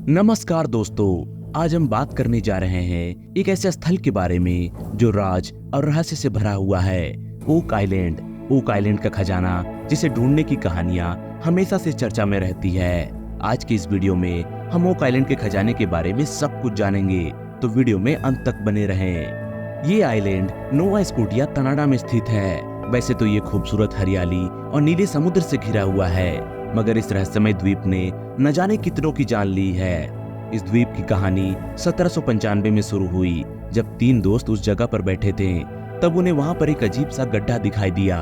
नमस्कार दोस्तों, आज हम बात करने जा रहे हैं एक ऐसे स्थल के बारे में जो राज और रहस्य से भरा हुआ है। Okay island. ओक आइलैंड का खजाना जिसे ढूंढने की कहानियां हमेशा से चर्चा में रहती है। आज के इस वीडियो में हम ओक आइलैंड के खजाने के बारे में सब कुछ जानेंगे, तो वीडियो में अंत तक बने रहें। ये आइलैंड नोवा स्कोटिया कनाडा में स्थित है। वैसे तो ये खूबसूरत हरियाली और नीले समुद्र से घिरा हुआ है, मगर इस रहस्यमय द्वीप ने न जाने कितनों की जान ली है। इस द्वीप की कहानी 1795 में शुरू हुई, जब 3 दोस्त उस जगह पर बैठे थे। तब उन्हें वहां पर एक अजीब सा गड्ढा दिखाई दिया।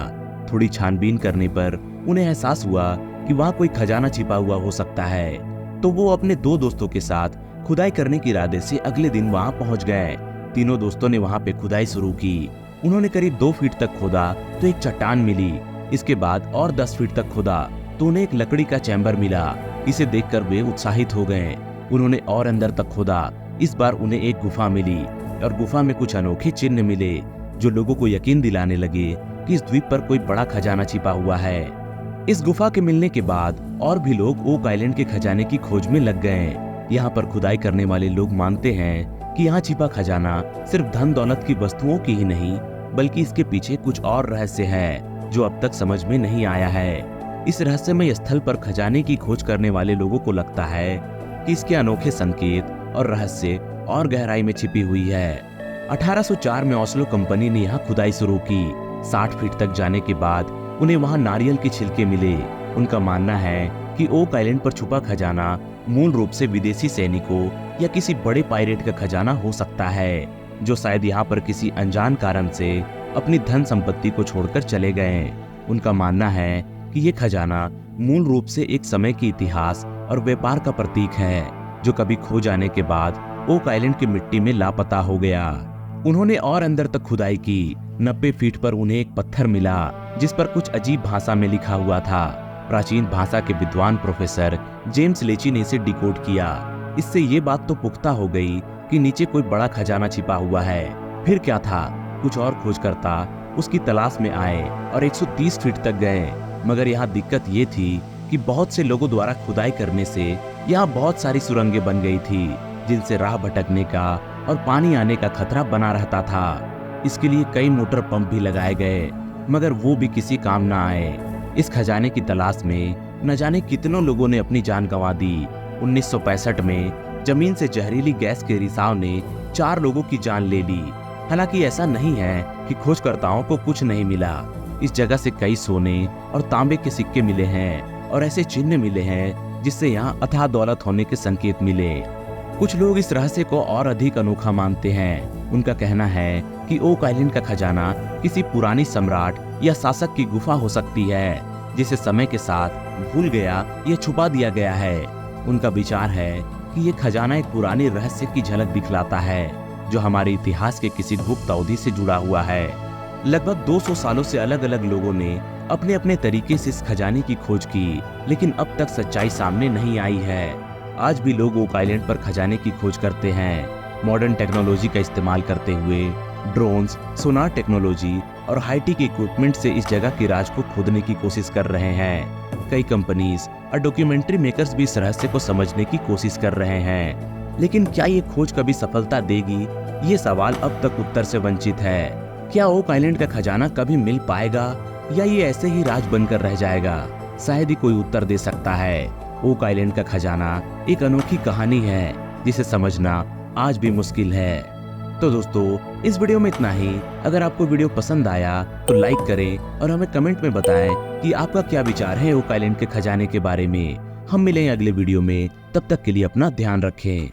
थोड़ी छानबीन करने पर उन्हें एहसास हुआ कि वहां कोई खजाना छिपा हुआ हो सकता है। तो वो अपने 2 दोस्तों के साथ खुदाई करने के इरादे से अगले दिन वहां पहुंच गए। तीनों दोस्तों ने वहां पे खुदाई शुरू की। उन्होंने करीब 2 फीट तक खोदा तो एक चट्टान मिली। इसके बाद और 10 फीट तक खोदा तो उन्हें एक लकड़ी का चैम्बर मिला। इसे देखकर वे उत्साहित हो गए। उन्होंने और अंदर तक खोदा। इस बार उन्हें एक गुफा मिली और गुफा में कुछ अनोखे चिन्ह मिले, जो लोगों को यकीन दिलाने लगे कि इस द्वीप पर कोई बड़ा खजाना छिपा हुआ है। इस गुफा के मिलने के बाद और भी लोग ओक आइलैंड के खजाने की खोज में लग गए। यहाँ पर खुदाई करने वाले लोग मानते हैं कि यहाँ छिपा खजाना सिर्फ धन दौलत की वस्तुओं की ही नहीं, बल्कि इसके पीछे कुछ और रहस्य है जो अब तक समझ में नहीं आया है। इस रहस्यमय स्थल पर खजाने की खोज करने वाले लोगों को लगता है कि इसके अनोखे संकेत और रहस्य और गहराई में छिपी हुई है। 1804 में ओस्लो कंपनी ने यहाँ खुदाई शुरू की। 60 फीट तक जाने के बाद उन्हें वहाँ नारियल के छिलके मिले। उनका मानना है कि ओक आइलैंड पर छुपा खजाना मूल रूप से विदेशी सैनिकों या किसी बड़े पायरेट का खजाना हो सकता है, जो शायद यहाँ पर किसी अनजान कारण से अपनी धन संपत्ति को छोड़कर चले गए। उनका मानना है कि ये खजाना मूल रूप से एक समय के इतिहास और व्यापार का प्रतीक है, जो कभी खो जाने के बाद ओक आइलैंड की मिट्टी में लापता हो गया। उन्होंने और अंदर तक खुदाई की। 90 फीट पर उन्हें एक पत्थर मिला जिस पर कुछ अजीब भाषा में लिखा हुआ था। प्राचीन भाषा के विद्वान प्रोफेसर जेम्स लेची ने इसे डिकोड किया। इससे ये बात तो पुख्ता हो गई कि नीचे कोई बड़ा खजाना छिपा हुआ है। फिर क्या था? कुछ और खोजकर्ता उसकी तलाश में आए और 130 फीट तक गए, मगर यहाँ दिक्कत ये थी कि बहुत से लोगों द्वारा खुदाई करने से यहाँ बहुत सारी सुरंगें बन गई थी, जिनसे राह भटकने का और पानी आने का खतरा बना रहता था। इसके लिए कई मोटर पंप भी लगाए गए, मगर वो भी किसी काम न आए। इस खजाने की तलाश में न जाने कितनों लोगों ने अपनी जान गंवा दी। 1965 में जमीन से जहरीली गैस के रिसाव ने 4 लोगों की जान ले ली। हालांकि ऐसा नहीं है कि खोजकर्ताओं को कुछ नहीं मिला। इस जगह से कई सोने और तांबे के सिक्के मिले हैं और ऐसे चिन्ह मिले हैं जिससे यहाँ अथाह दौलत होने के संकेत मिले। कुछ लोग इस रहस्य को और अधिक अनोखा मानते हैं। उनका कहना है कि ओक आइलैंड का खजाना किसी पुरानी सम्राट या शासक की गुफा हो सकती है, जिसे समय के साथ भूल गया या छुपा दिया गया है। उनका विचार है कि ये खजाना एक पुरानी रहस्य की झलक दिखलाता है, जो हमारे इतिहास के किसी गुप्त अवधि से जुड़ा हुआ है। लगभग 200 सालों से अलग अलग लोगों ने अपने अपने तरीके से इस खजाने की खोज की, लेकिन अब तक सच्चाई सामने नहीं आई है। आज भी लोग ओक आइलैंड पर खजाने की खोज करते हैं। मॉडर्न टेक्नोलॉजी का इस्तेमाल करते हुए ड्रोन्स, सोनार टेक्नोलॉजी और हाईटेक इक्विपमेंट से इस जगह के राज को खोदने की कोशिश कर रहे हैं। कई कंपनीज और डॉक्यूमेंट्री मेकर्स भी इस रहस्य को समझने की कोशिश कर रहे हैं, लेकिन क्या ये खोज कभी सफलता देगी? ये सवाल अब तक उत्तर से वंचित है। क्या ओक आइलैंड का खजाना कभी मिल पाएगा या ये ऐसे ही राज बनकर रह जाएगा? शायद ही कोई उत्तर दे सकता है। ओक आइलैंड का खजाना एक अनोखी कहानी है जिसे समझना आज भी मुश्किल है। तो दोस्तों, इस वीडियो में इतना ही। अगर आपको वीडियो पसंद आया तो लाइक करें और हमें कमेंट में बताएं कि आपका क्या विचार है ओक आइलैंड के खजाने के बारे में। हम मिलेंगे अगले वीडियो में, तब तक के लिए अपना ध्यान रखें।